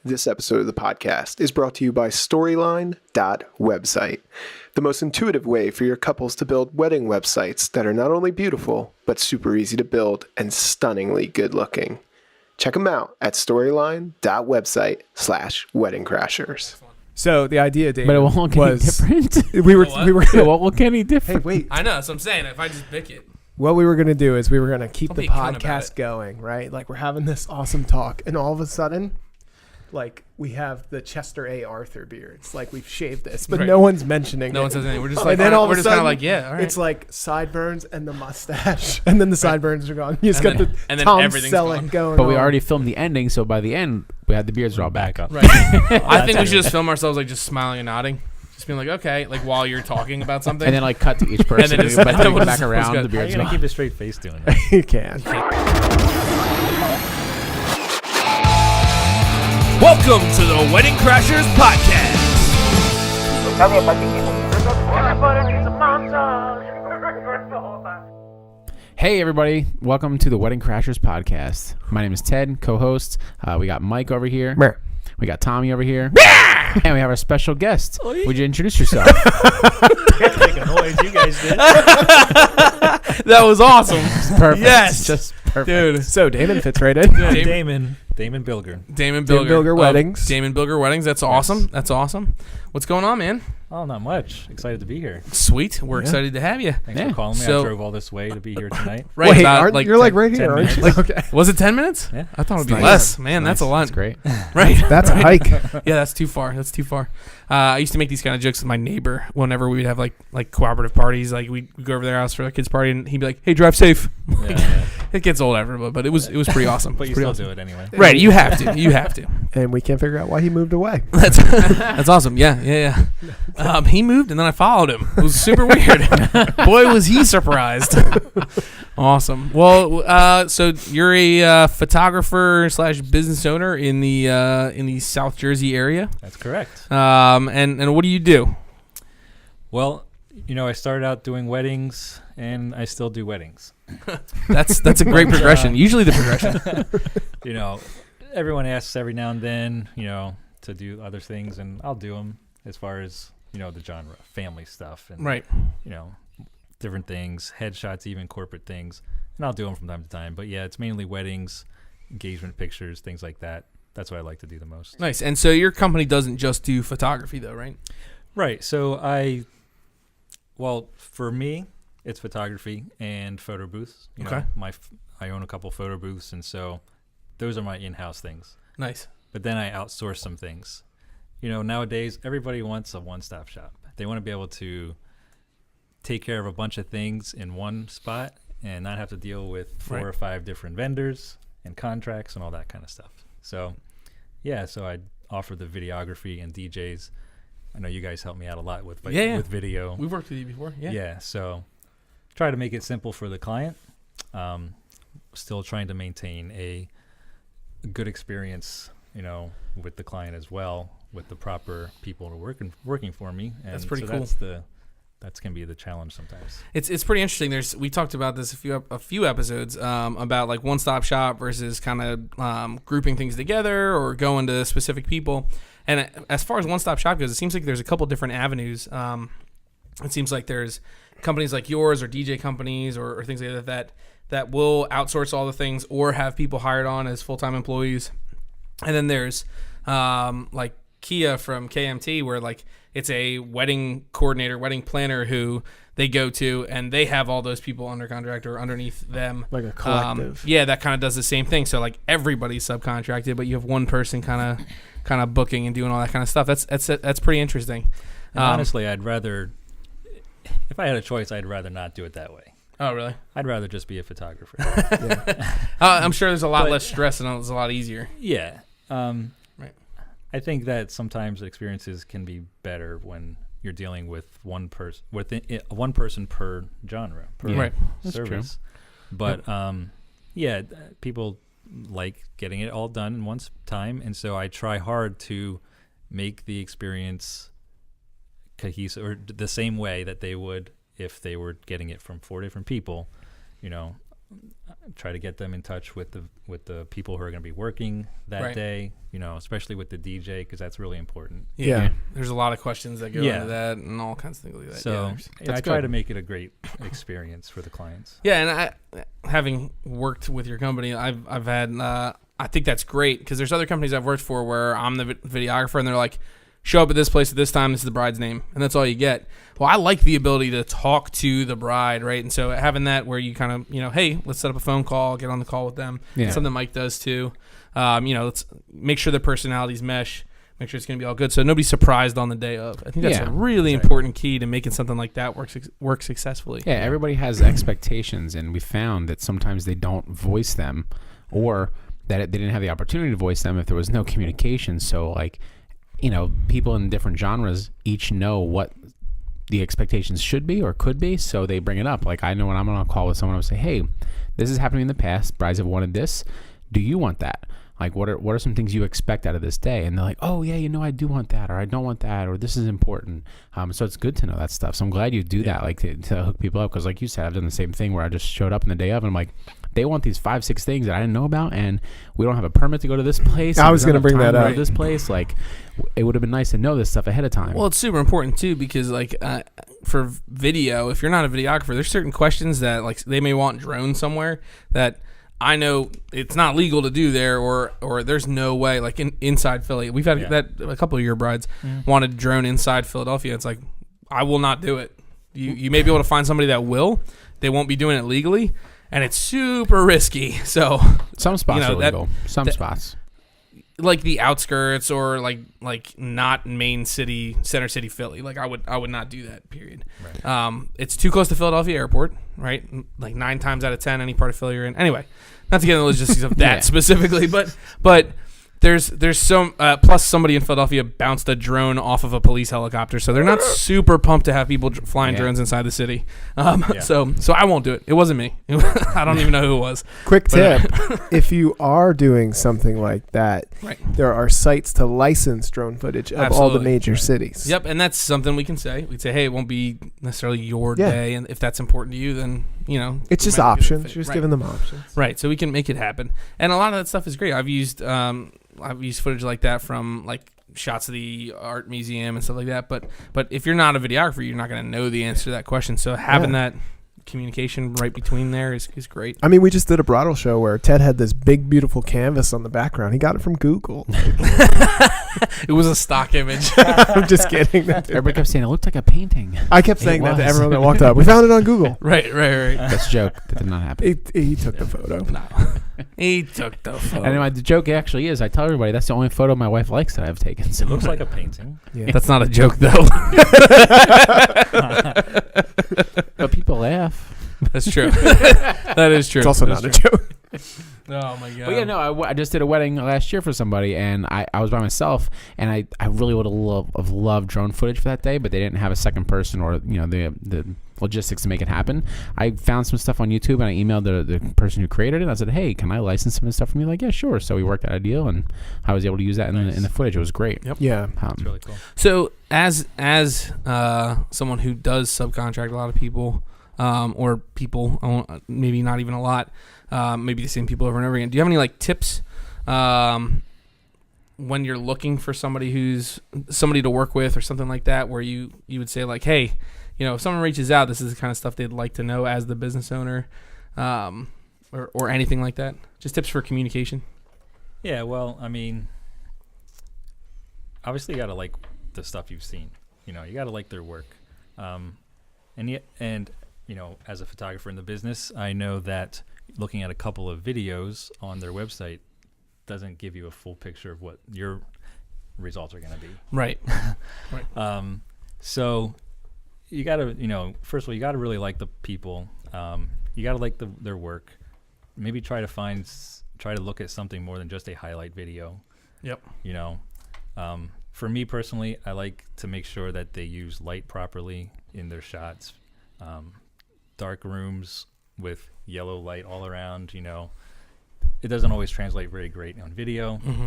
This episode of the podcast is brought to you by Storyline.website, the most intuitive way for your couples to build wedding websites that are not only beautiful, but super easy to build and stunningly good looking. Check them out at storyline.website/weddingcrashers. So the idea, Damon, but it won't get any different. we were It won't look any different. Hey, wait. I know, that's what I'm saying. If I just pick it. What we were going to do is we were going to keep Don't the be a cunt about podcast it. going, right? Like we're having this awesome talk, and all of a sudden, like we have the Chester A. Arthur beards. Like we've shaved this, but Right. no one's mentioning No it. one says anything. We're just And like, then all of we're a just kind of sudden, like, yeah, all right. It's like sideburns and the mustache, and then the sideburns are gone. You just And got then- the and then Tom everything's Selleck gone. going But we on. already filmed the ending, so by the end, we had the beards all back up. Right. I think we should just film ourselves like just smiling and nodding. Just being like, okay, like while you're talking about something. And then like cut to each person, then just- but then we we'll go just- back we'll just around. go- The How are beards you going gone. to keep a straight face doing that? You can. Welcome to the Wedding Crashers Podcast. Hey everybody, welcome to the Wedding Crashers Podcast. My name is Ted, co-host. We got Mike over here. We got Tommy over here. And we have our special guest. Would you introduce yourself? Make a noise, you guys did. That was awesome. Perfect. Yes. Just perfect. Dude. So Damon fits right in. I'm Damon Bilger. Damon Damon Bilger. Bilger of Weddings. Damon Bilger Weddings. That's awesome. That's awesome. What's going on, man? Oh, not much. Excited to be here. Sweet. We're Yeah. excited to have you. Thanks Yeah. for calling me. So- I drove all this way to be here tonight. Right. Wait, about, you're like 10 right here, 10 aren't you? minutes. Okay. Was it 10 minutes? Yeah. I thought it would be Nice. less. Man, that's a lot. That's great. Right. That's a hike. Yeah, that's too far. That's too far. I used to make these kind of jokes with my neighbor whenever we would have like cooperative parties. Like we'd go over their house for a kid's party, and he'd be like, "Hey, drive safe." Yeah. It gets old after, but it was pretty awesome. But you Pretty still awesome. do it anyway. Right, you have to. You have to. And we can't figure out why he moved away. That's awesome. Yeah. He moved, and then I followed him. It was super weird. Boy, was he surprised. Awesome. Well, so you're a photographer / business owner in the South Jersey area. That's correct. And what do you do? Well, I started out doing weddings, and I still do weddings. That's a great progression. Usually the progression. Everyone asks every now and then, to do other things, and I'll do them as far as, the genre, family stuff, and, Right. Different things, headshots, even corporate things, and I'll do them from time to time. But yeah, it's mainly weddings, engagement pictures, things like that. That's what I like to do the most. Nice. And so your company doesn't just do photography, though, right? Right. So for me, it's photography and photo booths. Okay. I own a couple photo booths, and so those are my in-house things. Nice. But then I outsource some things. Nowadays, everybody wants a one-stop shop. They want to be able to take care of a bunch of things in one spot and not have to deal with 4 or 5 different vendors and contracts and all that kind of stuff. So, yeah, I offer the videography and DJs. I know you guys help me out a lot with with video. We've worked with you before. Yeah. Yeah, so try to make it simple for the client. Still trying to maintain a good experience, with the client as well, with the proper people who are working for me. And That's pretty so cool. That can be the challenge sometimes. It's pretty interesting. We talked about this a few episodes about like one-stop shop versus kind of grouping things together or going to specific people. And as far as one-stop shop goes, it seems like there's a couple different avenues. It seems like there's companies like yours or DJ companies or things like that will outsource all the things or have people hired on as full-time employees. And then there's like Kia from KMT, where like it's a wedding coordinator, wedding planner who they go to, and they have all those people under contract or underneath them. Like a collective. Yeah, that kind of does the same thing. So like everybody's subcontracted, but you have one person kind of booking and doing all that kind of stuff. That's pretty interesting. And honestly, if I had a choice, I'd rather not do it that way. Oh, really? I'd rather just be a photographer. I'm sure there's a lot But- less stress and it's a lot easier. Yeah. Right. I think that sometimes experiences can be better when you're dealing with one person per genre, per Yeah. Right. That's service. But people like getting it all done in one time, and so I try hard to make the experience cohesive or the same way that they would if they were getting it from 4 different people. try to get them in touch with the people who are going to be working that day, especially with the DJ, because that's really important. Yeah. There's a lot of questions that go into that and all kinds of things like that. So I try to make it a great experience for the clients. Yeah, and I, having worked with your company, I've had, I think that's great, because there's other companies I've worked for where I'm the videographer and they're like, show up at this place at this time, this is the bride's name, and that's all you get. Well, I like the ability to talk to the bride, right? And so having that where you kind of, hey, let's set up a phone call, get on the call with them. Yeah. It's something Mike does too. Let's make sure the personalities mesh, make sure it's going to be all good, so nobody's surprised on the day of. I think that's a really important key to making something like that work successfully. Yeah, everybody has expectations, and we found that sometimes they don't voice them, or that they didn't have the opportunity to voice them if there was no communication. So, like, people in different genres each know what the expectations should be or could be, so they bring it up. Like, I know when I'm on a call with someone, I'll say, hey, this is happening in the past. Brides have wanted this. Do you want that? Like, what are some things you expect out of this day? And they're like, oh, yeah, I do want that, or I don't want that, or this is important. So it's good to know that stuff. So I'm glad you do that, like, to hook people up, because like you said, I've done the same thing where I just showed up in the day of, and I'm like, they want these 5-6 things that I didn't know about, and we don't have a permit to go to this place. I was going to bring that up. This place, like, it would have been nice to know this stuff ahead of time. Well, it's super important too, because like for video, if you're not a videographer, there's certain questions that like they may want drones somewhere that I know it's not legal to do there, or there's no way, like inside Philly. We've had that a couple of your brides wanted a drone inside Philadelphia. It's like, I will not do it. You may be able to find somebody that will. They won't be doing it legally. And it's super risky. So some spots are legal. Some spots, like the outskirts, or like not main city, center city Philly. Like I would not do that. Period. Right. It's too close to Philadelphia Airport. Right. Like 9 times out of 10, any part of Philly you're in. Anyway, not to get into the logistics of that specifically, but there's some plus somebody in Philadelphia bounced a drone off of a police helicopter, so they're not super pumped to have people flying drones inside the city. So I won't do it. It wasn't me. I don't even know who it was. Quick tip: if you are doing something like that, there are sites to license drone footage of all the major cities. Yep, and that's something we can say. We'd say, hey, it won't be necessarily your day, and if that's important to you, then it's just options. You're just giving them options, right? So we can make it happen, and a lot of that stuff is great. I've used footage like that from like shots of the art museum and stuff like that. But if you're not a videographer, you're not going to know the answer to that question. So having that communication right between there is great. I mean, we just did a bridal show where Ted had this big, beautiful canvas on the background. He got it from Google. It was a stock image. I'm just kidding. Everybody kept saying it looked like a painting. I kept saying that to everyone that walked up. We found it on Google. Right. That's a joke. That did not happen. He took the photo. No. He took the photo. Anyway, the joke actually is, I tell everybody that's the only photo my wife likes that I've taken. So it looks like a painting. Yeah. That's not a joke, though. But people laugh. That's true. That is true. It's also not a joke. Oh my god. But yeah, no, I just did a wedding last year for somebody, and I was by myself, and I really would have loved drone footage for that day, but they didn't have a second person or the logistics to make it happen. I found some stuff on YouTube, and I emailed the person who created it. I said, hey, can I license some of this stuff from you? Like, yeah, sure. So we worked out a deal, and I was able to use that in the footage. It was great. Yep. Yeah. It's really cool. So as someone who does subcontract a lot of people, or people, maybe not even a lot, maybe the same people over and over again. Do you have any like tips when you're looking for somebody to work with or something like that, where you would say like, hey, if someone reaches out, this is the kind of stuff they'd like to know as the business owner, or anything like that? Just tips for communication. Yeah, well, I mean, obviously you got to like the stuff you've seen. You got to like their work. And as a photographer in the business, I know that looking at a couple of videos on their website doesn't give you a full picture of what your results are going to be. Right. So you got to, first of all, you got to really like the people. You got to like their work. Maybe try to look at something more than just a highlight video. Yep. For me personally, I like to make sure that they use light properly in their shots. Dark rooms with yellow light all around, it doesn't always translate very great on video. Mm-hmm.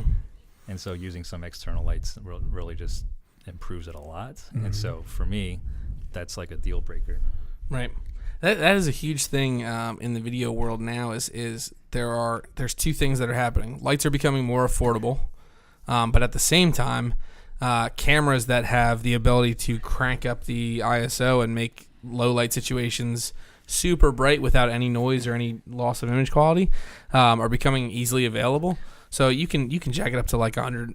And so using some external lights really just improves it a lot. Mm-hmm. And so for me, that's like a deal breaker. Right. That is a huge thing in the video world now. Is there's two things that are happening. Lights are becoming more affordable, but at the same time, cameras that have the ability to crank up the ISO and make low light situations super bright without any noise or any loss of image quality are becoming easily available. So you can jack it up to like 100,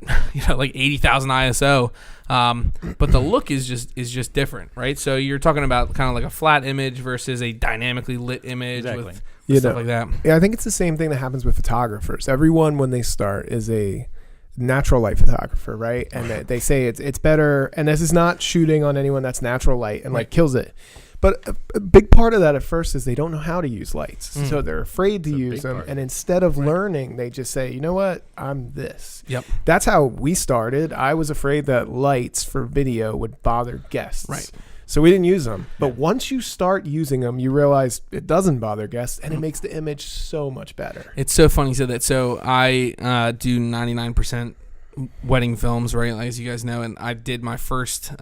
like 80,000 ISO, but the look is just different, right? So you're talking about kind of like a flat image versus a dynamically lit image with stuff like that. Yeah, I think it's the same thing that happens with photographers. Everyone, when they start, is a natural light photographer, right? And they say it's better. And this is not shooting on anyone that's natural light and like kills it. But a big part of that at first is they don't know how to use lights. So they're afraid to use them. And instead of learning, they just say, you know what? I'm this. Yep. That's how we started. I was afraid that lights for video would bother guests. Right. So we didn't use them. But once you start using them, you realize it doesn't bother guests and it makes the image so much better. It's so funny you said that. So I do 99% wedding films, right? As you guys know. And I did my first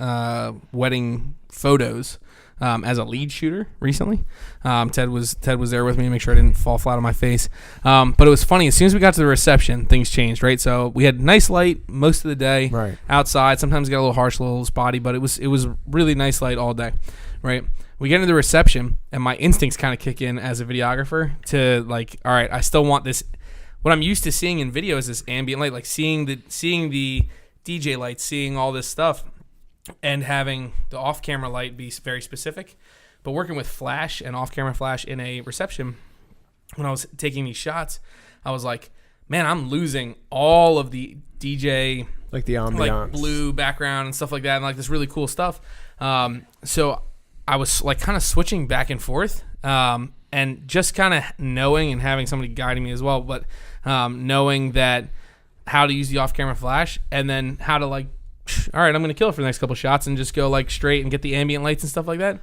wedding photos as a lead shooter recently. Ted was there with me to make sure I didn't fall flat on my face. But it was funny. As soon as we got to the reception, things changed, right? So we had nice light most of the day outside. Sometimes it got a little harsh, a little spotty, but it was really nice light all day, right? We get into the reception, and my instincts kind of kick in as a videographer to like, all right, I still want this. What I'm used to seeing in video is this ambient light, like seeing the DJ lights, seeing all this stuff, and having the off-camera light be very specific. But working with flash and off-camera flash in a reception, when I was taking these shots, I was like, man, I'm losing all of the DJ, like the ambiance, like blue background and stuff like that, and like this really cool stuff. So I was like kind of switching back and forth, and just kind of knowing and having somebody guiding me as well, but knowing that how to use the off-camera flash and then how to like, all right, I'm going to kill it for the next couple shots and just go like straight and get the ambient lights and stuff like that.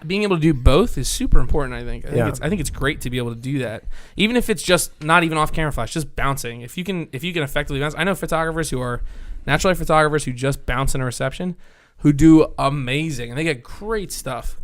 Being able to do both is super important, I think. I think it's great to be able to do that. Even if it's just not even off-camera flash, just bouncing. If you can effectively bounce. I know photographers who are natural light photographers who just bounce in a reception who do amazing, and they get great stuff.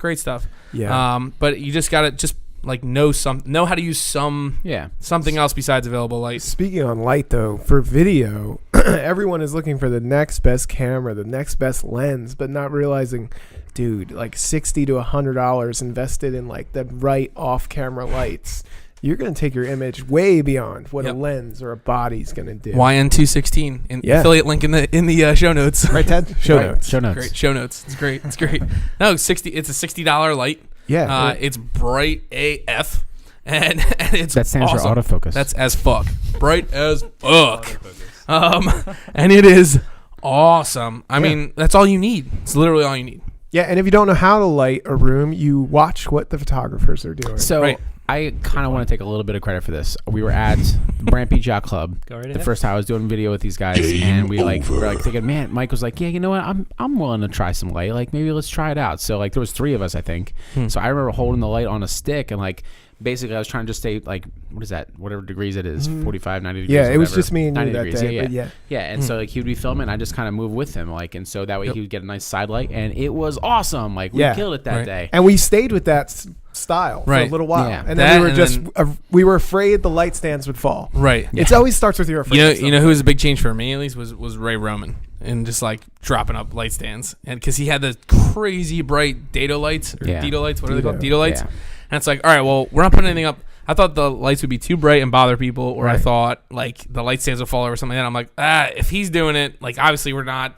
Yeah. But you just got to just like know how to use something else besides available light. Speaking on light though, for video, everyone is looking for the next best camera, the next best lens, but not realizing, dude, like $60 to $100 invested in like the right off-camera lights. You're going to take your image way beyond what a lens or a body's going to do. YN216, affiliate link in the show notes. Right, Ted? Show notes. Great show notes. It's great. No, it's a $60 light. Yeah. It's bright AF, and it's that stands awesome. for autofocus. That's as fuck. Bright as fuck. And it is awesome. I mean, that's all you need. It's literally all you need. Yeah, and if you don't know how to light a room, you watch what the photographers are doing. So I kind of want to take a little bit of credit for this. We were at Brant Beach Yacht Club the first time I was doing video with these guys, and we were like thinking, man, Mike was like, yeah, you know what, I'm willing to try some light. Like maybe let's try it out. So like there was 3 of us, I think. So I remember holding the light on a stick and like. Basically, I was trying to just stay like, what is that? Whatever degrees it is, 45, 90 degrees. Yeah, it was just me and you that degrees. day. Yeah. And so like he would be filming, and I just kind of move with him, like, and so that way he would get a nice side light, and it was awesome. Like we killed it that day, and we stayed with that style for a little while, and then we were afraid the light stands would fall. Right. It always starts with your afraid. You know who was a big change for me at least was Ray Roman, and just like dropping up light stands, and because he had the crazy bright Dado lights or Dito lights, what are they called? Dito lights. Yeah. And it's like, all right, well, we're not putting anything up. I thought the lights would be too bright and bother people, or I thought like the light stands would fall over or something like that. I'm like, if he's doing it, like obviously we're not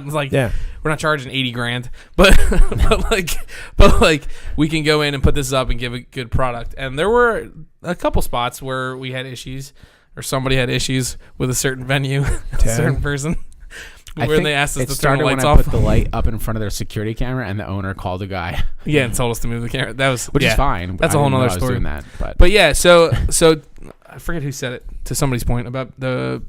like we're not charging $80,000, but like we can go in and put this up and give a good product. And there were a couple spots where we had issues, or somebody had issues with a certain venue, a certain person. Where they asked us to turn the lights off. I put the light up in front of their security camera, and the owner called the guy. Yeah, and told us to move the camera. That was which is fine. That's a whole nother story. Doing that, but yeah, so I forget who said it to somebody's point about the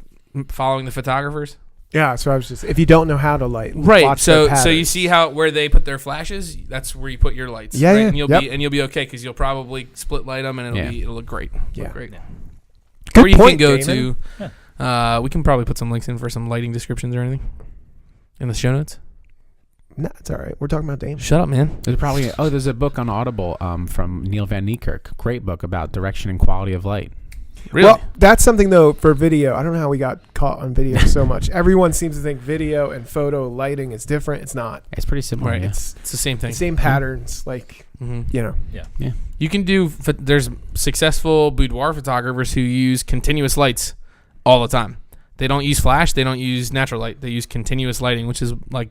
following the photographers. Yeah, so I was just, if you don't know how to light, right? So you see where they put their flashes. That's where you put your lights. Yeah, right? And you'll be okay because you'll probably split light them, and it'll look great. Yeah, great. Good or you point, can go Damon. to. We can probably put some links in for some lighting descriptions or anything in the show notes. No, it's all right. We're talking about Damon. Shut up, man. There's probably there's a book on Audible from Neil Van Niekerk. Great book about direction and quality of light. Really? Well, that's something though for video. I don't know how we got caught on video so much. Everyone seems to think video and photo lighting is different. It's not. It's pretty similar. right. Yeah. It's the same thing. Same patterns, like you know. You can do. There's successful boudoir photographers who use continuous lights all the time. They don't use flash. They don't use natural light. They use continuous lighting, which is like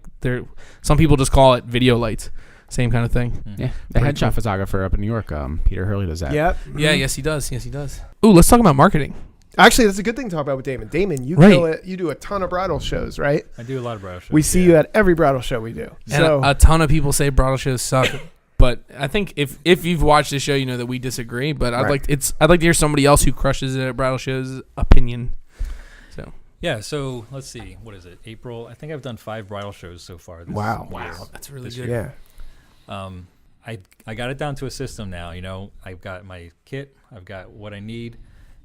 some people just call it video lights. Same kind of thing. Yeah, the headshot photographer up in New York, Peter Hurley, does that. Yep. Yeah. Yes, he does. Yes, he does. Ooh, let's talk about marketing. Actually, that's a good thing to talk about with Damon. Damon, you kill it. You do a ton of bridal shows, right? I do a lot of bridal shows. We see you at every bridal show we do. And So a ton of people say bridal shows suck. But I think if you've watched the show, you know that we disagree. But I'd like to hear somebody else who crushes it at bridal shows opinion. So Yeah, so let's see. What is it? April. I think I've done 5 bridal shows so far. Wow. year. that's really This good. yeah. I got it down to a system now. You know, I've got my kit. I've got what I need.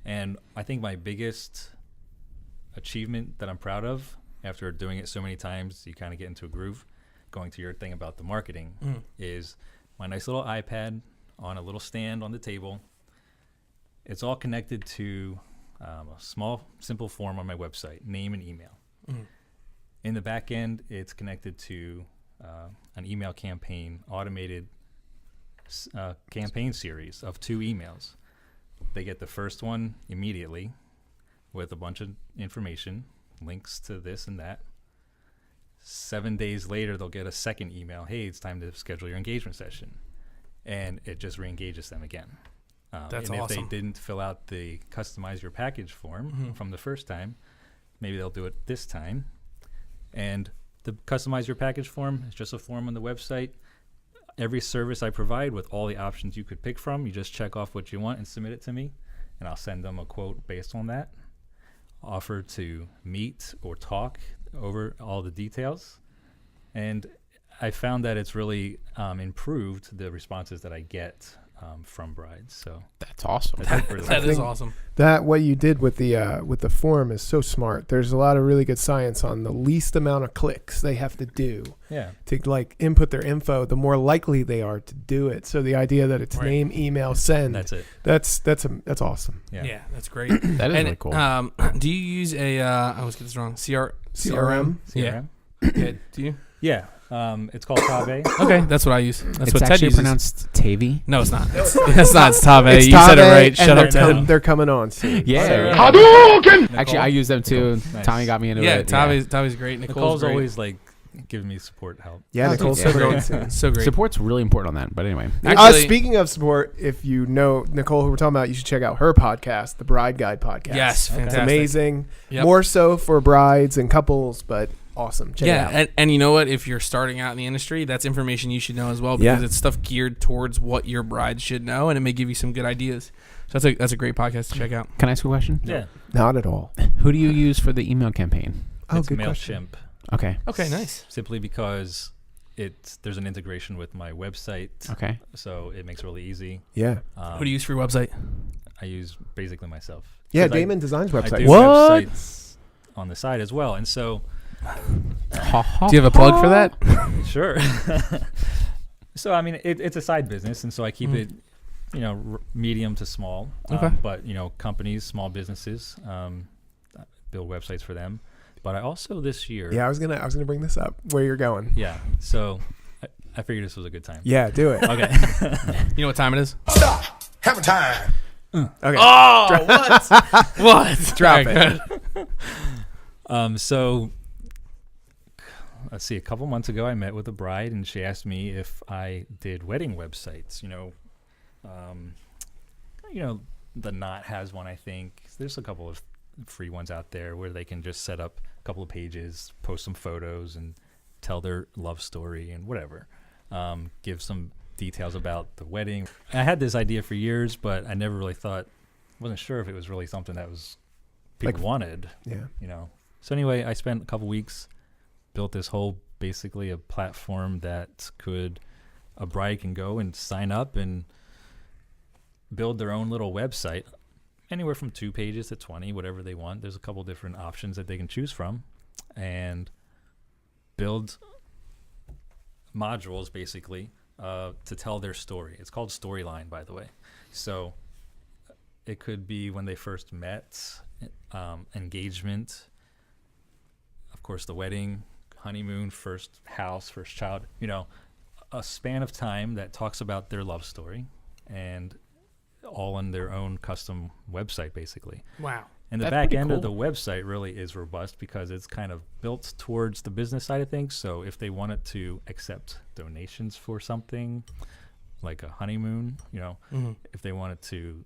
And I think my biggest achievement that I'm proud of after doing it so many times, you kind of get into a groove, going to your thing about the marketing, is my nice little iPad on a little stand on the table. It's all connected to a small, simple form on my website, name and email. In the back end, it's connected to an email campaign, automated campaign series of 2 emails. They get the first one immediately with a bunch of information, links to this and that. 7 days later, they'll get a second email. Hey, it's time to schedule your engagement session. And it just re-engages them again. That's and awesome. if they didn't fill out the customize your package form from the first time, maybe they'll do it this time. And the customize your package form is just a form on the website. Every service I provide with all the options you could pick from, you just check off what you want and submit it to me, and I'll send them a quote based on that. Offer to meet or talk over all the details. And I found that it's really improved the responses that I get from brides. So That's awesome. That is awesome. That what you did with the form is so smart. There's a lot of really good science on the least amount of clicks they have to do to like input their info, the more likely they are to do it. So the idea that it's name, email, send. that's it. That's awesome. Yeah, that's great. That is And, really cool. do you use a? I always get this wrong. CRM. Yeah. CRM? Yeah. Do you? Yeah. It's called Tave. Okay, that's what I use. That's it's what Ted actually uses. pronounced Tavy. No, it's not. It's not. It's Tave. It's You said it Tave, right. and Shut up, Ted. they're coming on soon. Yeah. Hadouken! Actually, I use them too. Nice. Tommy got me into Yeah, it. Tave's great. Nicole's great. always like giving me support help. Yeah, Nicole's yeah. coming on soon. so great. Support's really important on that. But anyway, Actually- Speaking of support, if you know Nicole, who we're talking about, you should check out her podcast, the Bride Guide podcast. Yes, It's fantastic. amazing. Yep. More so for brides and couples, but awesome. Check it out. and you know what? If you're starting out in the industry, that's information you should know as well because Yeah. it's stuff geared towards what your bride should know, and it may give you some good ideas. So that's a great podcast to check out. can I ask you a question? Yeah. Not at all. Who do you use for the email campaign? Oh, It's good question. MailChimp. Okay. Okay, nice. Simply because there's an integration with my website, Okay. so it makes it really easy. Yeah. What do you use for your website? I use basically myself. Yeah, 'Cause I- Damon designs I websites. do What? websites on the side as well, and so Do you have a plug for that? sure. So I mean, it's a side business, and so I keep it, medium to small. Okay. But companies, small businesses, build websites for them. But I also this year, Yeah, I was gonna bring this up. Where you're going? yeah. So I figured this was a good time. Yeah, do it. Okay. You know what time it is? Hammer time. Okay. Oh, what? What? Drop All right, it. So let's see. A couple months ago, I met with a bride, and she asked me if I did wedding websites. The Knot has one. I think there's a couple of free ones out there where they can just set up a couple of pages, post some photos, and tell their love story and whatever. Give some details about the wedding. I had this idea for years, but I never really wasn't sure if it was really something that was people wanted. Yeah. So anyway, I spent a couple weeks, built this whole basically a platform that a bride can go and sign up and build their own little website, anywhere from 2 pages to 20, whatever they want. There's a couple different options that they can choose from, and build modules basically to tell their story. It's called Storyline, by the way. So it could be when they first met, engagement, of course, the wedding, honeymoon, first house, first child, a span of time that talks about their love story, and all on their own custom website, basically. Wow. And the That's back pretty end of the cool. website really is robust because it's kind of built towards the business side of things. So if they wanted to accept donations for something like a honeymoon, if they wanted to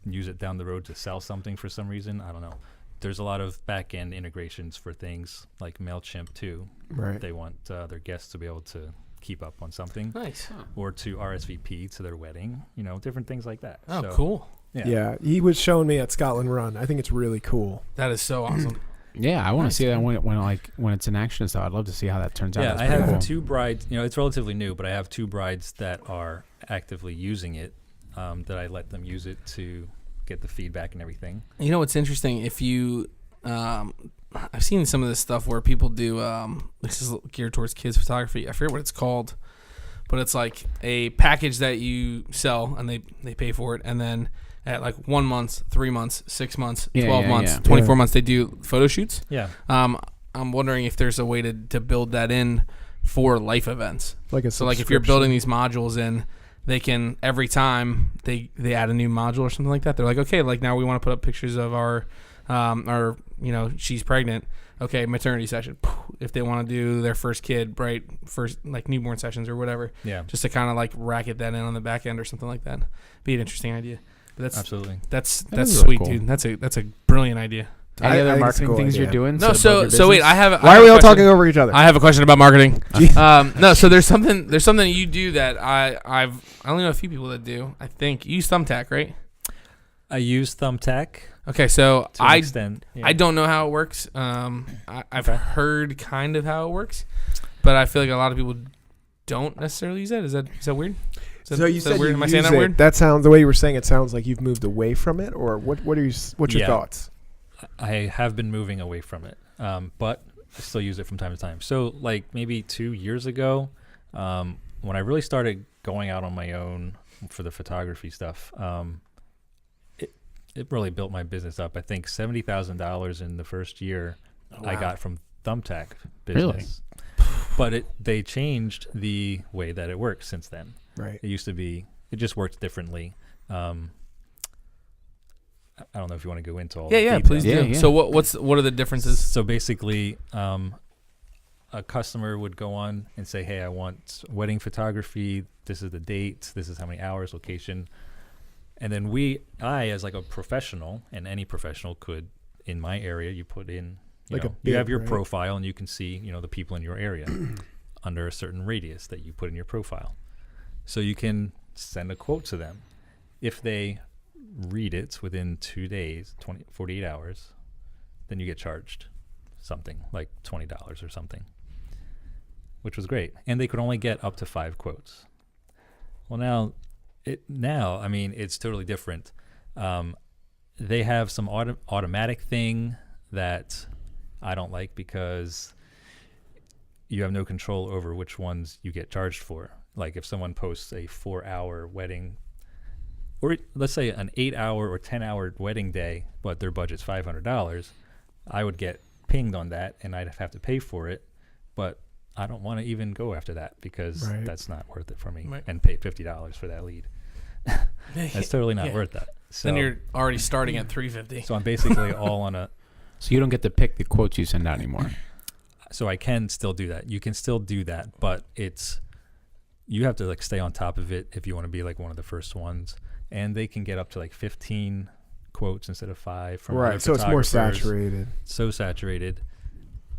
use it down the road to sell something for some reason, I don't know. There's a lot of back end integrations for things like MailChimp too. Right. They want their guests to be able to keep up on something, Nice. or to RSVP to their wedding, different things like that. Oh, So, cool. Yeah, he was showing me at Scotland Run. I think it's really cool. That is so awesome. Yeah, I want to see that when it's in action. So I'd love to see how that turns out. Yeah, That's I pretty have cool. 2 brides. It's relatively new, but I have 2 brides that are actively using it. That I let them use it to get the feedback and everything. You know what's interesting? If you, I've seen some of this stuff where people do. This is geared towards kids photography. I forget what it's called, but it's like a package that you sell and they pay for it, and then at like 1 month, 3 months, 6 months, 12 months, 24 months, they do photo shoots. Yeah. I'm wondering if there's a way to build that in for life events. Like a So like if you're building these modules in, they can, every time they add a new module or something like that, they're like, okay, like now we want to put up pictures of our she's pregnant. Okay, maternity session. If they want to do their first kid, right, first like newborn sessions or whatever. Yeah. Just to kind of like racket that in on the back end or something like that. Be an interesting idea. But that's Absolutely. that's That is sweet, really cool. dude. That's a brilliant idea. Any I other think it's a marketing cool things you're idea. doing? No, to so build your wait, business? I have. Why I are have we a all question. talking over each other? I have a question about marketing. No, so there's something you do that I only know a few people that do. I think you use Thumbtack, right? I use Thumbtack Okay, so to an extent. Yeah. I don't know how it works. I've Okay. heard kind of how it works, but I feel like a lot of people don't necessarily use that. Is that weird? Is that, So you is that said weird? you Am I saying use that it. weird? That sounds, the way you were saying it sounds like you've moved away from it, or what's your Yeah. thoughts? I have been moving away from it, but I still use it from time to time. So like maybe 2 years ago, when I really started going out on my own for the photography stuff, it really built my business up. I think $70,000 in the first year I got from Thumbtack business. But they changed the way that it works since then. Right. It used to be, it just worked differently. I don't know if you want to go into all the Yeah, details. please do. Yeah. So what are the differences? So basically, a customer would go on and say, hey, I want wedding photography. This is the date. This is how many hours, location. And then I, as like a professional, and any professional could, in my area, you put in, Like a you have bid, your right? profile and you can see, the people in your area under a certain radius that you put in your profile. So you can send a quote to them. If they read it within 2 days, 48 hours, then you get charged something like $20 or something, which was great. And they could only get up to 5 quotes. Well, now, it's totally different. They have some automatic thing that I don't like because you have no control over which ones you get charged for. Like if someone posts a 4-hour wedding, or let's say an 8-hour or 10-hour wedding day, but their budget's $500, I would get pinged on that and I'd have to pay for it. But I don't want to even go after that because Right. that's not worth it for me, Right. and pay $50 for that lead. That's totally not Yeah. worth that. So, Then you're already starting at $350. so I'm basically all on a. So you don't get to pick the quotes you send out anymore. So I can still do that. You can still do that, but you have to like stay on top of it if you want to be like one of the first ones. And they can get up to like 15 quotes instead of 5 from other Right. So it's more photographers. saturated. So saturated.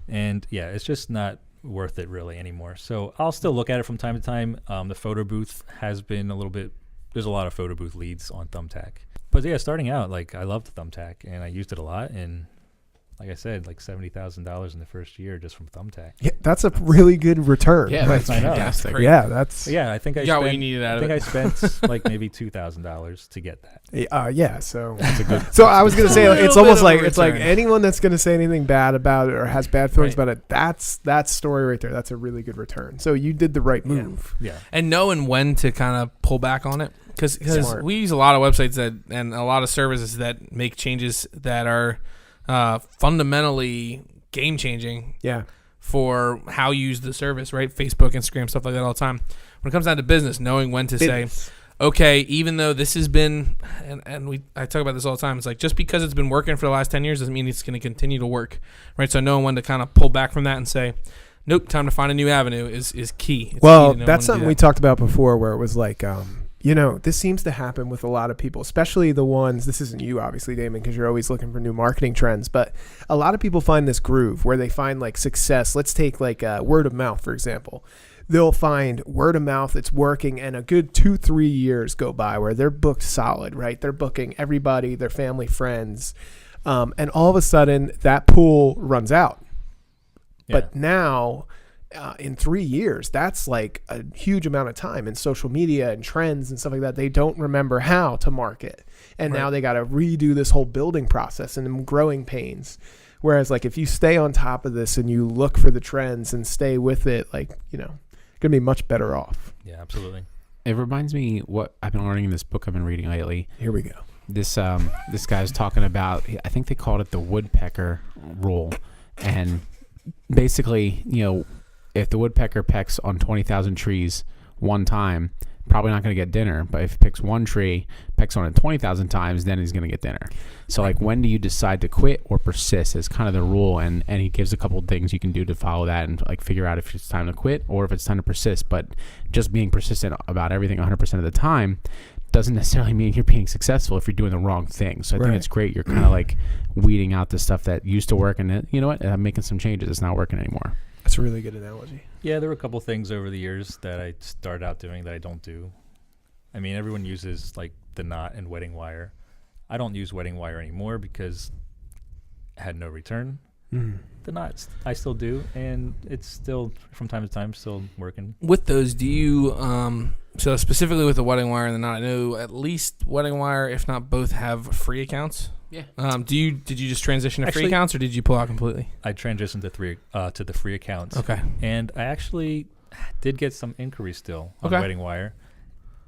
And yeah, it's just not worth it really anymore. So I'll still look at it from time to time. The photo booth has been a little bit, there's a lot of photo booth leads on Thumbtack. But yeah, starting out, like I loved Thumbtack and I used it a lot and like I said, like $70,000 in the first year just from Thumbtack. Yeah, that's a really good return. Yeah, Like, that's I know. fantastic. yeah, that's Yeah, I think I You got spent, what you needed out I of think it. I spent like maybe $2,000 to get that. yeah. So That's a good. So I was gonna say, a it's little almost bit of like a it's like return. anyone that's gonna say anything bad about it or has bad feelings Right. about it. That's story right there. That's a really good return. So you did the right move. Yeah. And knowing when to kind of pull back on it, because Smart. we use a lot of websites that and a lot of services that make changes that are fundamentally game changing Yeah. for how you use the service, right? Facebook, Instagram, stuff like that all the time. When it comes down to business, knowing when to say, okay, even though this has been, and I talk about this all the time, it's like just because it's been working for the last 10 years doesn't mean it's going to continue to work, right? So knowing when to kind of pull back from that and say, nope, time to find a new avenue is key. It's Well, key to know that's when to do something we that. talked about before where it was like, this seems to happen with a lot of people, especially the ones, this isn't you obviously, Damon, because you're always looking for new marketing trends, but a lot of people find this groove where they find like success. Let's take like word of mouth, for example. They'll find word of mouth, it's working, and a good 2-3 years go by where they're booked solid, right? They're booking everybody, their family, friends, and all of a sudden that pool runs out. But now, in 3 years, that's like a huge amount of time in social media and trends and stuff like that. They don't remember how to market. And now they got to redo this whole building process and growing pains. Whereas like if you stay on top of this and you look for the trends and stay with it, like, going to be much better off. Yeah, absolutely. It reminds me what I've been learning in this book I've been reading lately. Here we go. This guy's talking about, I think they called it the woodpecker rule, and basically, if the woodpecker pecks on 20,000 trees one time, probably not going to get dinner. But if he picks one tree, pecks on it 20,000 times, then he's going to get dinner. So like, when do you decide to quit or persist is kind of the rule. And he gives a couple of things you can do to follow that and like figure out if it's time to quit or if it's time to persist. But just being persistent about everything 100% of the time doesn't necessarily mean you're being successful if you're doing the wrong thing. So I think it's great. You're kind of like weeding out the stuff that used to work, and you know what? I'm making some changes. It's not working anymore. That's a really good analogy. Yeah, there were a couple things over the years that I started out doing that I don't do. I mean, everyone uses like the knot and wedding wire. I don't use wedding wire anymore because it had no return. The knots I still do, and it's still from time to time still working. With those, do you so specifically with the wedding wire and the knot, I know at least wedding wire, if not both, have free accounts. Yeah. Did you just transition to free Actually- accounts, or did you pull out completely? I transitioned to the free accounts. Okay. And I actually did get some inquiries still on Okay. wedding wire,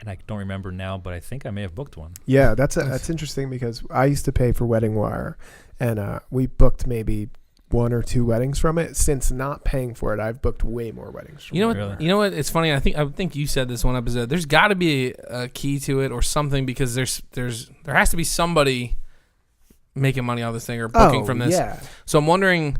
and I don't remember now, but I think I may have booked one. Yeah, that's interesting because I used to pay for wedding wire, and we booked maybe 1 or 2 weddings from it. Since not paying for it, I've booked way more weddings from You know it. what? Really? You know what? It's funny. I think you said this one episode. There's got to be a key to it or something, because there has to be somebody making money off this thing or booking from this. Yeah. So I'm wondering,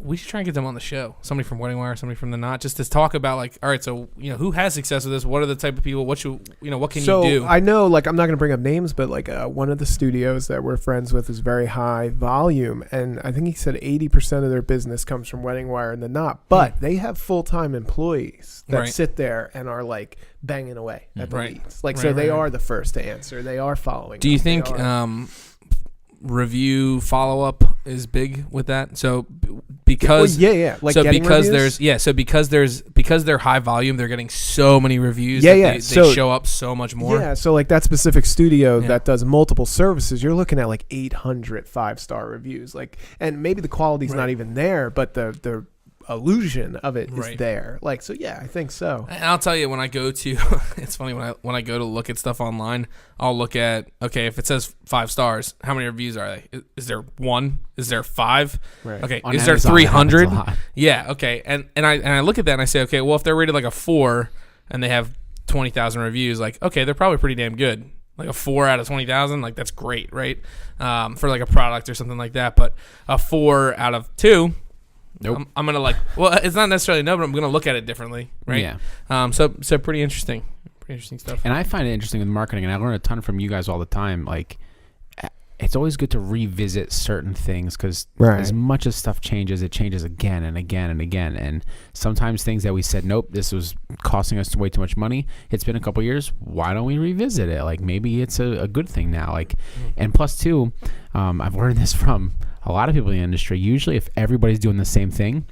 we should try and get them on the show. Somebody from Wedding Wire, somebody from the Knot, just to talk about like, all right, so who has success with this? What are the type of people? What can you do? I know, like, I'm not going to bring up names, but like one of the studios that we're friends with is very high volume, and I think he said 80% of their business comes from Wedding Wire and the Knot, but they have full-time employees that Right. sit there and are like banging away at the Right. leads. Like, Right, so they right. are the first to answer. They are following. Do you up. They think are- review follow up is big with that? So because like so getting because reviews? because they're high volume, they're getting so many reviews. Yeah, that yeah. They So- show up so much more. Yeah, so like that specific studio Yeah. that does multiple services, you're looking at like 800 5-star reviews. Like, and maybe the quality's not even there, but the illusion of it is Right. there. Like, so yeah, I think so. And I'll tell you, when I go to, it's funny when I go to look at stuff online, I'll look at, okay, if it says 5 stars, how many reviews are they? Is there 1? Is there 5? Right. Okay, On is there Amazon, 300? that's a lot. Yeah, okay, and I look at that and I say, okay, well, if they're rated like a 4 and they have 20,000 reviews, like, okay, they're probably pretty damn good. Like a 4 out of 20,000, like that's great, right? For like a product or something like that. But a 4 out of 2. Nope. I'm gonna like. Well, it's not necessarily no, but I'm gonna look at it differently, right? Yeah. So pretty interesting. Pretty interesting stuff. And I find it interesting with marketing, and I learn a ton from you guys all the time. Like, it's always good to revisit certain things because Right. as much as stuff changes, it changes again and again and again. And sometimes things that we said, nope, this was costing us way too much money. It's been a couple years. Why don't we revisit it? Like, maybe it's a good thing now. Like, and plus two, I've learned this from a lot of people in the industry, usually if everybody's doing the same thing,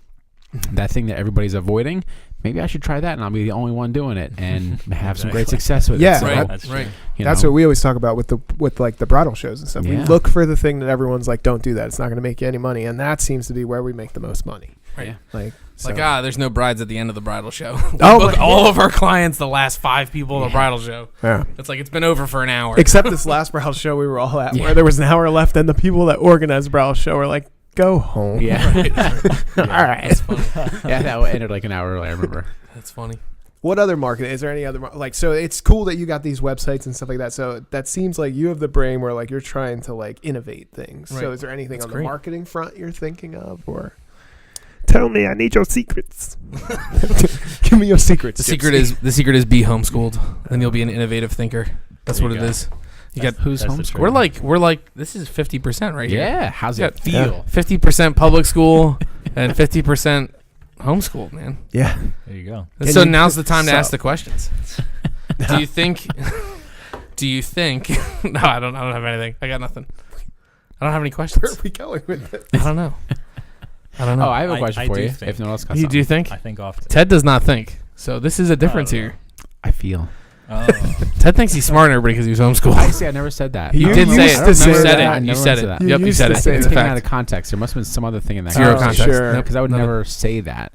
that thing that everybody's avoiding, maybe I should try that and I'll be the only one doing it and have some great success with Yeah, it. So, Right. That's Right. That's what we always talk about with like the bridal shows and stuff. We Yeah. look for the thing that everyone's like, don't do that. It's not going to make you any money. And that seems to be where we make the most money. Right. Like, It's like, there's no brides at the end of the bridal show. We Oh, book my all of our clients the last 5 people in the bridal show. yeah. It's like it's been over for an hour. Except this last bridal show we were all at, Yeah. where there was an hour left, and the people that organized the bridal show were like, "Go home." Yeah. All right. That's funny. Yeah, that ended like an hour early, I remember. That's funny. What other marketing? Is there any other like? So it's cool that you got these websites and stuff like that. So that seems like you have the brain where like you're trying to like innovate things. Right. So is there anything That's on great. the marketing front you're thinking of, or tell me? I need your secrets. Give me your secrets. The secret is be homeschooled, then you'll be an innovative thinker. That's There what you it go. is. You Who's That's the homeschooled? truth. We're like this is 50% right here. Yeah. How's Yeah. it feel? 50% public school and 50% homeschooled, man. Yeah. There you go. Can So you- now's the time to so- ask the questions. Do you think? No, I don't have anything. I got nothing. I don't have any Where questions. are we going with this? I don't know. Oh, I have a I- question I for do you. think- If no one else got You something. do think? I think often. Ted does not think. So this is a difference don't here. I feel. Oh. Ted thinks he's smarter than everybody because he was I homeschooled. see. I never said that. You You did say used it. to You say said that. I it. You never said said it. that. You Yep, you used said to it. say It's It's a taken out fact. of context. There must have been some other thing in that. Zero Oh, context. sure. Nope. Because I would Nothing. never say that.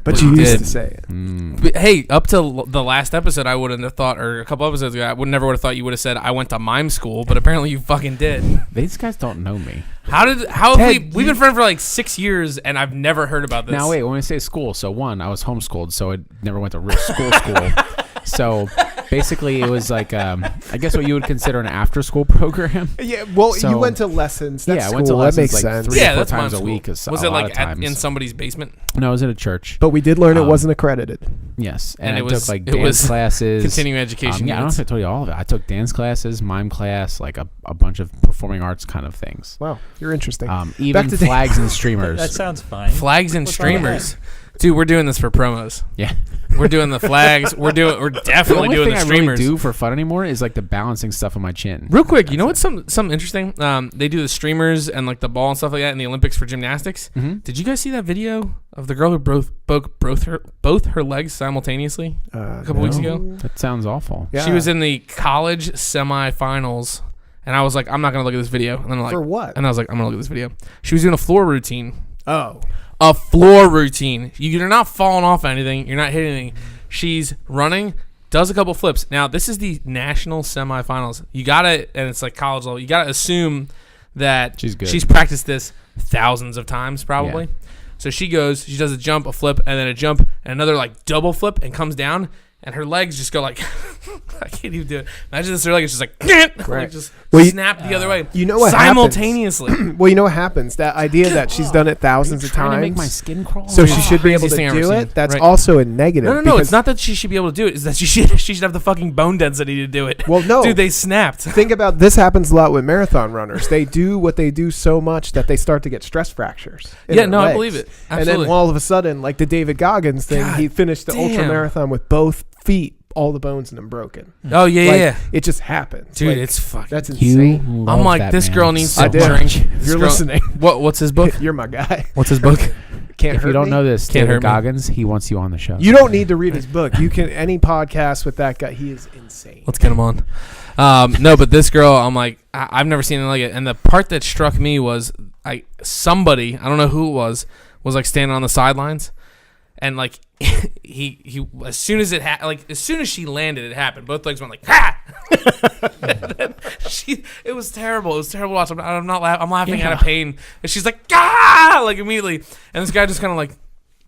But But you you used did. to say it. But, hey, up to the last episode, I wouldn't have thought, or a couple episodes ago, I would never would have thought you would have said I went to mime school, but apparently you fucking did. These guys don't know me. How have Ted, we've been friends for like 6 years and I've never heard about this. Now wait, when we say school, so one, I was homeschooled, so I never went to real school. So basically, it was like I guess what you would consider an after-school program. Yeah. Well, So- you went to lessons. That's yeah, I cool. went to that lessons makes like sense. 3 Yeah, or 4 that's mime times a school. week. Was a it lot like of times. in somebody's basement? No, I was at a church. But we did learn it Um, wasn't accredited. Yes, And and it I was- took like it dance was classes. Continuing education. Yeah, I don't know units. if I told you all of it. I took dance classes, mime class, like a bunch of performing arts kind of things. Wow, you're interesting. Even to flags and streamers. That sounds fine. Flags and What's wrong with streamers. Dude, we're doing this for promos. Yeah. We're doing the flags. We're The definitely only doing thing the I really streamers. do for fun anymore is like the balancing stuff on my chin. Real quick, you know what's something interesting? They do the streamers and like the ball and stuff like that in the Olympics for gymnastics. Mm-hmm. Did you guys see that video of the girl who broke both her legs simultaneously a couple weeks ago? That sounds awful. Yeah. She was in the college semifinals, and I was like, I'm not gonna look at this video. And then I'm like, For what? And I was like, I'm gonna look at this video. She was doing a floor routine. Oh, A floor routine. You're not falling off anything. You're not hitting anything. She's running, does a couple flips. Now, this is the national semifinals. You gotta, and it's like college level. You gotta assume that She's good. She's practiced this thousands of times, probably. Yeah. So she goes, she does a jump, a flip, and then a jump, and another like double flip, and comes down, and her legs just go like, I can't even do it. Imagine this, her leg is just like, like just Well, snap the other way. you know what simultaneously. well, you know what happens? That idea that she's done it thousands of Trying times, to make my skin crawl. so she Oh, should be able craziest to thing I've ever do seen. it. That's Right. also a negative. No, because- it's not that she should be able to do it. It's that she should have the fucking bone density to do it. Well, no. Dude, they snapped. Think about this. Happens a lot with marathon runners. They do what they do so much that they start to get stress fractures. in Yeah, their no, I legs. believe it. And Absolutely. then all of a sudden, like the David Goggins thing, God he finished the ultra damn. marathon with both feet, all the bones in them broken. Oh yeah, Like, yeah. It just happens, Dude, Like, it's fucking. that's You insane. love I'm like, that this man girl needs so I to did. drink. You're This girl- listening. What's his book? You're my guy. What's his book? Can't If hurt you don't me. know this, Can't hurt David me. Goggins, he wants you on the show. You don't need to read his book. You can any podcast with that guy. He is insane. Let's get him on. No, but this girl, I'm like, I've never seen anything like it. And the part that struck me was, somebody, I don't know who it was like standing on the sidelines, and like he as soon as as soon as she landed, it happened. Both legs went like ha. It was terrible. It was terrible to watch. I'm not laughing. I'm laughing out of pain. And she's like ah, like immediately. And this guy just kind of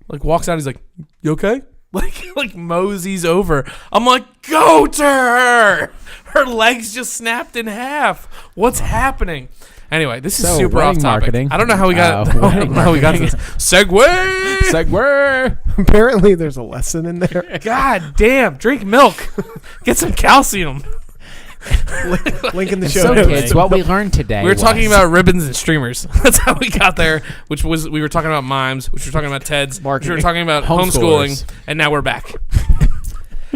like walks out. He's like, you okay? Like moseys over. I'm like, go to her. Her legs just snapped in half. What's happening? Anyway, this is So, super off wedding topic. marketing. I don't know how we got. I Wedding don't know how we got to this. Segue. Segue. Apparently, there's a lesson in there. God damn! Drink milk. Get some calcium. Link in the show So, notes. kids, what we learned today We were talking was- about ribbons and streamers. That's how we got there. Which was we were talking about mimes. Which we were talking about Ted's. Which Marketing. we were talking about Homeschoolers. homeschooling. And now we're back.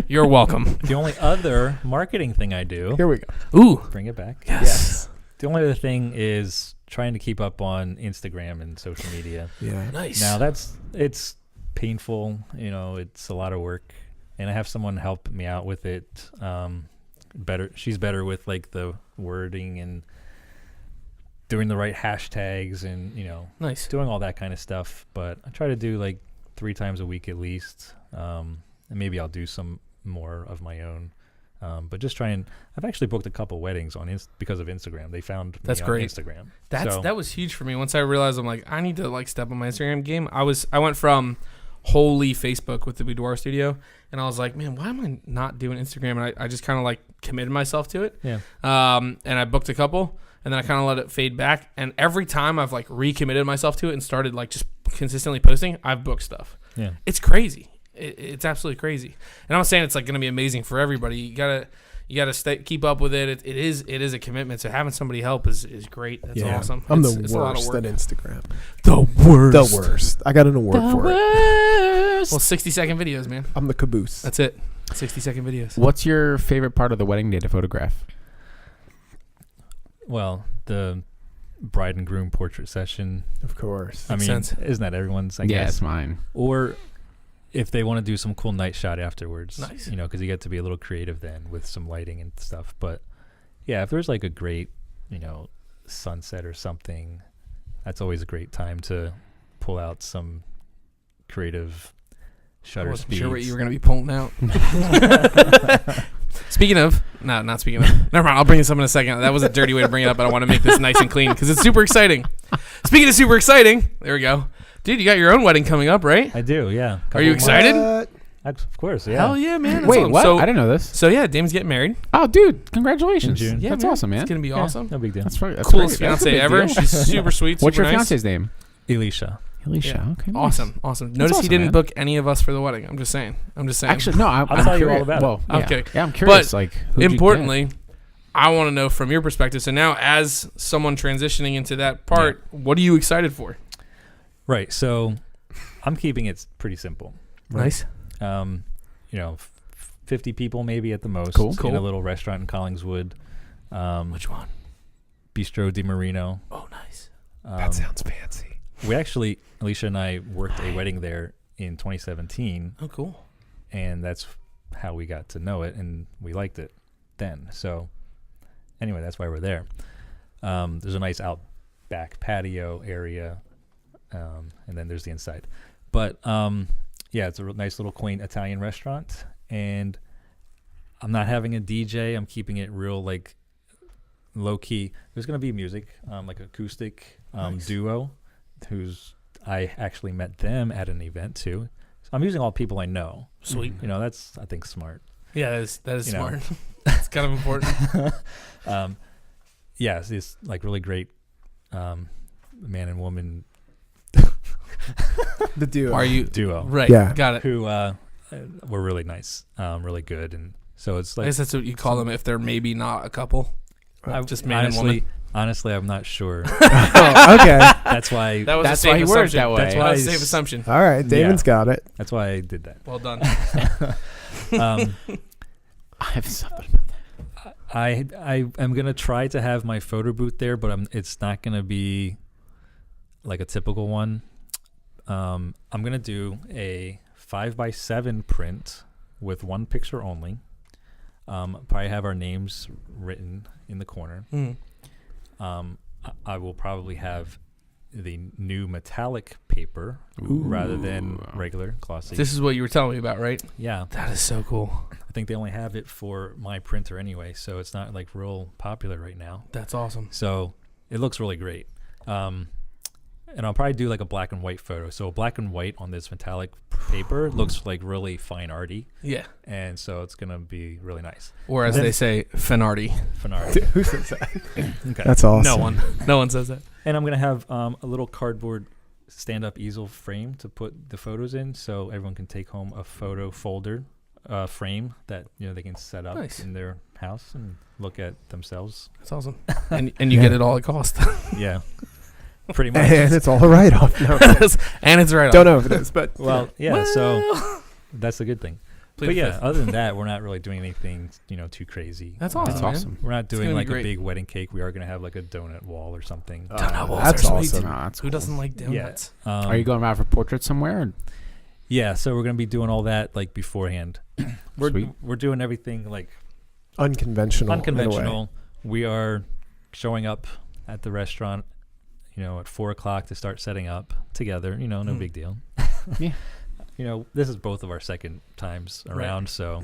You're welcome. The only other marketing thing I do, Here we go. Ooh. bring it back. Yes. The only other thing is trying to keep up on Instagram and social media. Yeah. Nice. Now it's painful, it's a lot of work, and I have someone help me out with it. She's better with like the wording and doing the right hashtags and Nice. doing all that kind of stuff. But I try to do like 3 times a week at least, and maybe I'll do some more of my own. But just I've actually booked a couple weddings because of Instagram. They found me That's on great. Instagram. That was huge for me. Once I realized I'm like, I need to like step on my Instagram game. I went from wholly Facebook with the Boudoir Studio, and I was like, man, why am I not doing Instagram? And I just kind of like committed myself to it. Yeah. And I booked a couple, and then I kind of let it fade back. And every time I've like recommitted myself to it and started like just consistently posting, I've booked stuff. Yeah. It's crazy. It's absolutely crazy. And I'm not saying it's like going to be amazing for everybody. You gotta keep up with it. It is a commitment. So having somebody help is great. That's awesome. I'm It's a lot of the worst work. at Instagram. The worst. The worst. I got an award for it. Well, 60-second videos, man. I'm the caboose. That's it. 60-second videos. What's your favorite part of the wedding day to photograph? Well, the bride and groom portrait session. Of course. I mean, sense. isn't that everyone's? I Yeah, guess. it's mine. Or if they want to do some cool night shot afterwards, Nice. because you get to be a little creative then with some lighting and stuff. But yeah, if there's like a great, sunset or something, that's always a great time to pull out some creative I shutter wasn't speeds. sure what you were going to be pulling out. Speaking of, no, not speaking of. Never mind. I'll bring this up in a second. That was a dirty way to bring it up, but I want to make this nice and clean because it's super exciting. Speaking of super exciting, there we go. Dude, you got your own wedding coming up, right? I do, yeah. Are Couple you months- excited? Of course, yeah. Hell yeah, man. That's Wait, awesome. what? So, I didn't know this. so yeah, Damon's getting married. Oh, dude, congratulations. In June. Yeah, That's man. awesome, man. It's going to be Yeah, awesome. No big deal. That's Coolest great. That's a fiance big ever. deal. She's super sweet. What's super your nice. fiance's name? Alicia. Alicia. Yeah. Okay. Nice. Awesome. Notice awesome, he didn't man. book any of us for the wedding. I'm just saying. Actually, no. I'm tell you all curious. about it. Well, I'm yeah. kidding. Yeah, I'm curious. But like, who'd you get? importantly, I want to know from your perspective. So now, as someone transitioning into that part, what are you excited for? Right. So I'm keeping it pretty simple. Nice. 50 people maybe at the most. Cool. In Cool. a little restaurant in Collingswood. Which one? Bistro di Marino. Oh, nice. That sounds fancy. We actually, Alicia and I worked a wedding there in 2017, Oh, cool. and that's how we got to know it, and we liked it then. So anyway, that's why we're there. There's a nice out back patio area, and then there's the inside. But yeah, it's a nice little quaint Italian restaurant, and I'm not having a DJ. I'm keeping it real like low key. There's gonna be music, like acoustic duo, I actually met them at an event too. So I'm using all people I know. Sweet. That's I think smart. Yeah, that is You know. smart. It's kind of important. Yeah, it's like really great man and woman The duo. Are you duo right? Yeah. Got it. who were really nice, really good, and so it's I like guess that's what you call them if they're maybe not a couple. Just man and woman. honestly, I'm not sure. Oh, okay. That's why. That was That's a safe why he worded assumption. that way. That's That why was a I safe s- assumption. All right. Damon's got it. That's why I did that. Well done. I have something about that. I am gonna try to have my photo booth there, but it's not gonna be like a typical one. I'm gonna do a 5x7 print with one picture only. Probably have our names written in the corner. Mm. I will probably have the new metallic paper rather than regular glossy. This is what you were telling me about, right? Yeah, That is so cool. I think they only have it for my printer anyway, so it's not like real popular right now. That's awesome. So it looks really great. And I'll probably do like a black and white photo. So black and white on this metallic paper looks like really fine arty. Yeah. And so it's going to be really nice. Or as Then- they say, Finardi. Fine art. Who says that? Okay. That's awesome. No one says that. And I'm going to have a little cardboard stand-up easel frame to put the photos in, so everyone can take home a photo folder frame that they can set up Nice. in their house and look at themselves. That's awesome. And you get it all at cost. Yeah. Pretty much. And it's all a write-off. No, And it's right don't know if it is, but Well, yeah, so that's a good thing. But yeah, other than that, we're not really doing anything, too crazy. That's awesome. That's man. awesome. We're not doing gonna be like a great. big wedding cake. We are going to have like a donut wall or something. Donut walls that's are sweet. awesome. No, that's Who cool. doesn't like donuts? Yeah. Are you going around for portraits somewhere? Or? Yeah, so we're going to be doing all that like beforehand. Sweet. We're doing everything like Unconventional. in a way. unconventional. We are showing up at the restaurant, at 4:00 to start setting up together. No big deal. Yeah. This is both of our second times around, so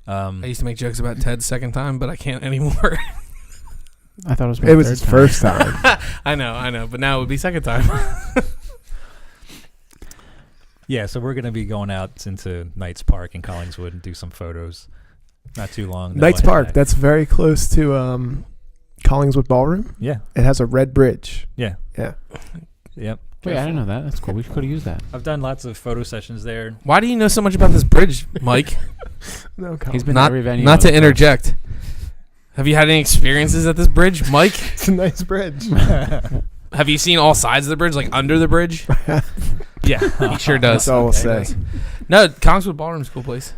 I used to make jokes about Ted's second time, but I can't anymore. I thought it was. It was his first time. I know, but now it would be second time. Yeah, so we're going to be going out into Knights Park in Collingswood and do some photos. Not too long. then Knights we'll head Park. back. That's very close to Collingswood Ballroom. Yeah. It has a red bridge. Yeah. Yeah. Yep. Wait, I didn't know that. That's cool. We could have used that. I've done lots of photo sessions there. Why do you know so much about this bridge, Mike? No, He's been not to every venue. not to on the interject. Have you had any experiences at this bridge, Mike? It's a nice bridge. Have you seen all sides of the bridge, like under the bridge? Yeah, he sure does. That's all we'll Okay. say. No, Collingswood Ballroom's a cool place.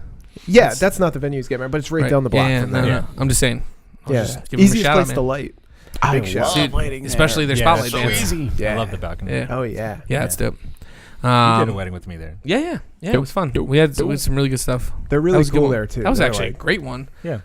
Yeah, that's not the venue he's getting at, but it's right down the block Yeah, from no, there. no. I'm just saying. I was Yeah. just giving him a Easiest shout place out, to man. light. I Big shout. love Dude, lighting there. especially their Yeah, spotlight that's dance. Crazy. Yeah. I love the balcony. Yeah. Oh, yeah. Yeah, it's dope. You did a wedding with me there. Yeah, it was fun. We had some really good stuff. They're That really was a good cool one. there, too. That was They're actually a like- great one. Yeah.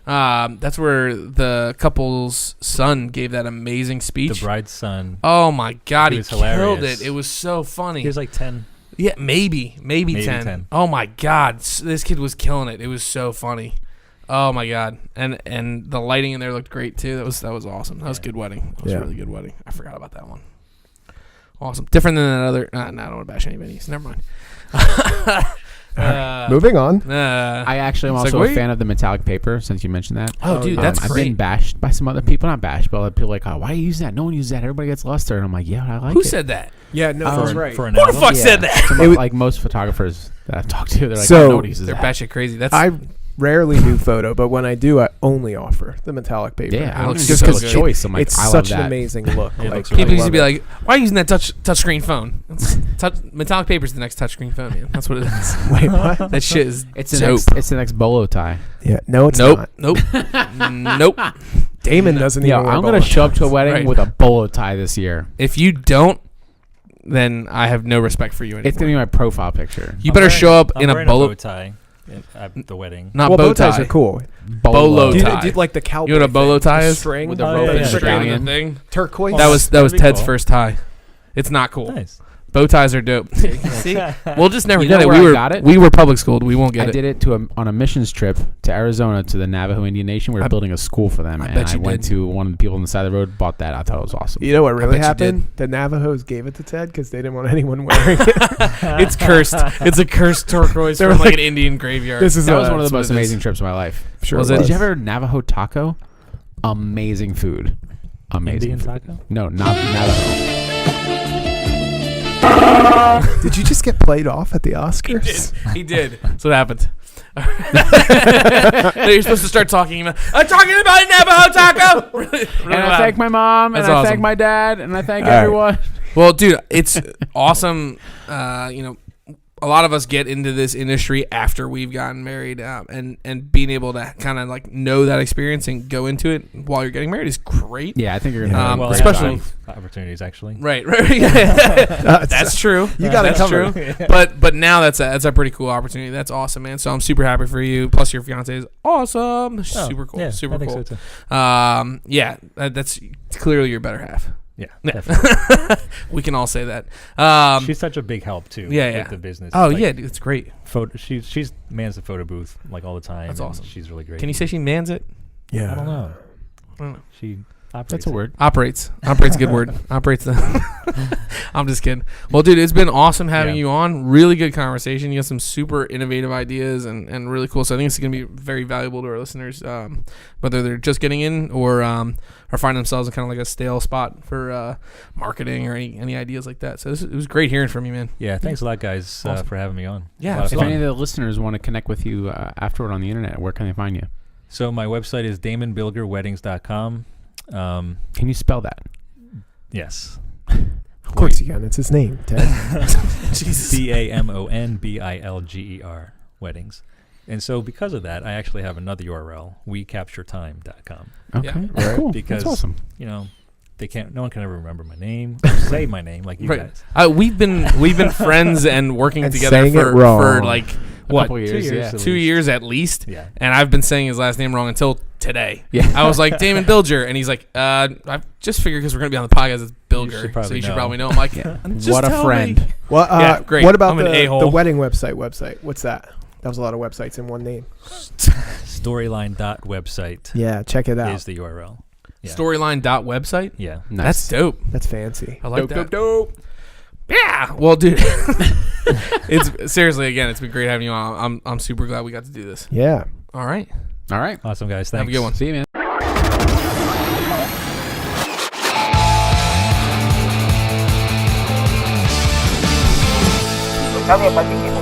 That's where the couple's son gave that amazing The speech. bride's son. Oh my God, He he was killed hilarious. it. It was so funny. He was like 10. Yeah, maybe Maybe 10. 10. Oh my God, this kid was killing it. It was so funny. Oh my God, and the lighting in there looked great too. That was awesome. That was a good wedding. That was a really good wedding. I forgot about that one. Awesome, different than that other. No, I don't want to bash any venues. Never mind. Moving on. I actually am also Segue? a fan of the metallic paper, since you mentioned that. Oh, dude, yeah. that's I've great. been bashed by some other people. Not bashed, but other people like, oh, why do you use that? No one uses that. Everybody gets luster. And I'm like, yeah, I like Who it. said that? Yeah, no, that's For- right. For an Who the album. fuck said that? Some It of, was- like most photographers that I've talked to, they're like, So- no one uses They're that. batshit crazy. That's I rarely do photo, but when I do, I only offer the metallic paper. Yeah, I And don't it's even just do because a choice. I'm like, it's I love such that. an amazing look. It Like, looks people really used to be love like, "Why are you using that touchscreen phone?" Metallic paper is the next touchscreen phone, man. That's what it is. it. Wait, what? That shit is It's the dope. next. It's the next bolo tie. Yeah, no, it's Nope, not. nope, nope. Damon doesn't Yo, even wear I'm gonna bolo show up to a ties. wedding Right. with a bolo tie this year. If you don't, then I have no respect for you anymore. It's gonna be my profile picture. You better show up I'm in a wearing bolo, bow tie at the wedding. not Well, bow bow ties tie. are cool. Bolo Do tie. you do like the cowboy? You know what a bolo thing? tie The is? string With the Oh, rope yeah, and yeah. the String and stallion. the thing. turquoise. That was That'd be Ted's cool. first tie. It's not cool. Nice. Bow ties are dope. See, we'll just never You get know it. where We I were got it? we were public schooled. We won't get I it. did it on a missions trip to Arizona to the Navajo Indian Nation. We were I- building a school for them, I and bet I you went did. to one of the people on the side of the road, bought that. I thought it was awesome. You know what really bet you happened? The Navajos gave it to Ted because they didn't want anyone wearing it. It's cursed. It's a cursed turquoise They from were like like, an Indian graveyard. This is That was one of that's the what most it is. amazing trips of my life. Sure Was was. it? Did you ever Navajo taco? Amazing food. Amazing Indian food. taco? No, not Navajo. Did you just get played off at the Oscars? He did. That's what happened. No, you're supposed to start talking about. I'm talking about Navajo taco. Really And I loud. thank my mom, That's and I awesome. thank my dad, and I thank All right. everyone. Well, dude, it's awesome. A lot of us get into this industry after we've gotten married, and being able to kind of like know that experience and go into it while you're getting married is great. Yeah, I think you're gonna have a Well, great especially- time. opportunities actually. Right. That's true. You got it That's covered. true. But now that's a pretty cool opportunity. That's awesome, man. So I'm super happy for you. Plus your fiance is awesome. Super cool. Yeah, Super I think cool. so too. Yeah, that's clearly your better half. Yeah, Yeah. definitely. We can all say that. She's such a big help too. yeah, yeah. With the business. Oh Like, yeah, dude, it's great. She's mans the photo booth like all the time. That's and awesome. She's really great. Can you say she mans it? Yeah. I don't know. I don't know. She operates. That's a it. word. Operates a good word. Operates. I'm just kidding. Well, dude, it's been awesome having Yeah. you on. Really good conversation. You have some super innovative ideas and really cool. So I think it's going to be very valuable to our listeners, whether they're just getting in or finding themselves in kind of like a stale spot for marketing or any ideas like that. So it was great hearing from you, man. Yeah, thanks a lot, guys, Awesome. for having me on. Yeah, A lot of If fun. any of the listeners want to connect with you afterward on the internet, where can they find you? So my website is damonbilgerweddings.com. Can you spell that? Yes. Of course you can. It's his name, Ted. Jesus. DamonBilger. weddings. And so because of that, I actually have another URL, wecapturetime.com. Okay, Yeah. cool. Because, That's awesome. no one can ever remember my name or say my name like you Right. guys. We've been friends and working And together saying it for wrong. like A what couple years, yeah. 2 years at least. Yeah. And I've been saying his last name wrong until today. Yeah. I was like Damon Bilger, and he's like, I just figured because we're gonna be on the podcast, it's Bilger, should probably so you should know. probably know. I'm like, just What a tell friend. me. Well, Yeah, great. What about I'm an the a-hole. wedding website? What's that? That was a lot of websites in one name. Storyline.website Yeah, check it out. is the URL. Yeah. Storyline.website. Yeah. Nice. That's dope. That's fancy. I like that. dope. Yeah. Well, dude, it's seriously again. It's been great having you on. I'm super glad we got to do this. Yeah. All right. All right. Awesome, guys. Thanks. Have a good one. See you, man. Tell me about the